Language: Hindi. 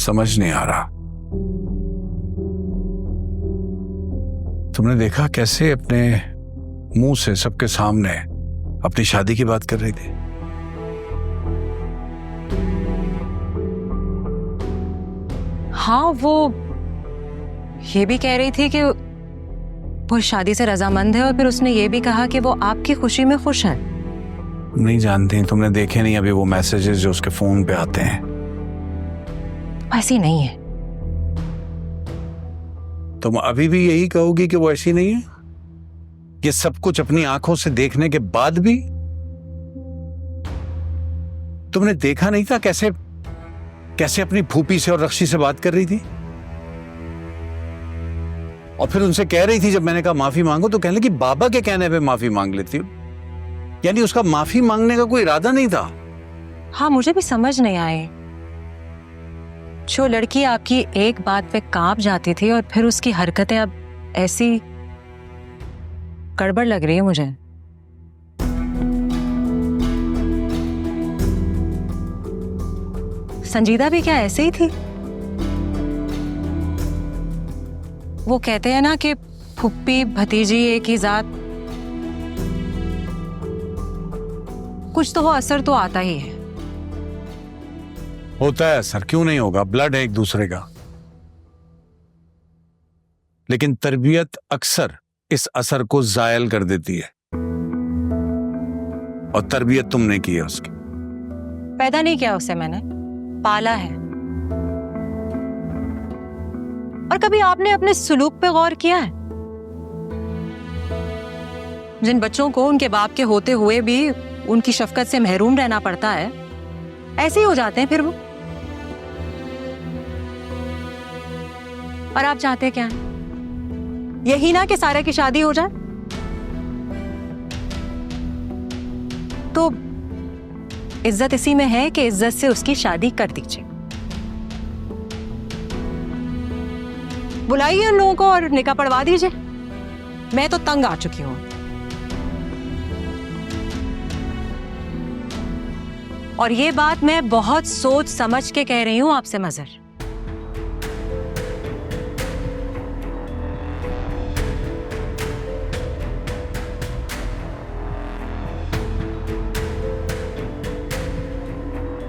समझ नहीं आ रहा। तुमने देखा कैसे अपने मुंह से सबके सामने अपनी शादी की बात कर रही थी? हाँ, वो ये भी कह रही थी कि वो शादी से रजामंद है, और फिर उसने ये भी कहा कि वो आपकी खुशी में खुश है। नहीं जानती, तुमने देखे नहीं अभी वो मैसेजेस जो उसके फोन पे आते हैं? ऐसी नहीं है। तुम अभी भी यही कहोगी कि वो ऐसी नहीं है? ये सब कुछ अपनी आंखों से देखने के बाद भी तुमने देखा नहीं था कैसे कैसे अपनी फूफी से और रक्षी से बात कर रही थी? और फिर उनसे कह रही थी, जब मैंने कहा माफी मांगो तो कहने लगी बाबा के कहने पे माफी मांग लेती हूं। यानी उसका माफी मांगने का कोई इरादा नहीं था। हाँ, मुझे भी समझ नहीं आए। जो लड़की आपकी एक बात पे कांप जाती थी और फिर उसकी हरकतें अब ऐसी गड़बड़ लग रही है मुझे। संजीदा भी क्या ऐसे ही थी? वो कहते हैं ना कि फुप्पी भतीजी एक ही जात, कुछ तो वो असर तो आता ही है। होता है असर, क्यों नहीं होगा, ब्लड है एक दूसरे का। लेकिन तरबियत अक्सर इस असर को जायल कर देती है, और तरबियत तुमने की है उसकी। पैदा नहीं किया उसे मैंने, पाला है। और कभी आपने अपने सुलूक पे गौर किया है? जिन बच्चों को उनके बाप के होते हुए भी उनकी शफकत से महरूम रहना पड़ता है, ऐसे ही हो जाते हैं फिर वो। और आप चाहते क्या हैं? यही ना कि सारे की शादी हो जाए? तो इज्जत इसी में है कि इज्जत से उसकी शादी कर दीजिए। बुलाइए उन लोगों को और निकाह पढ़वा दीजिए। मैं तो तंग आ चुकी हूं। और ये बात मैं बहुत सोच समझ के कह रही हूं आपसे मजहर।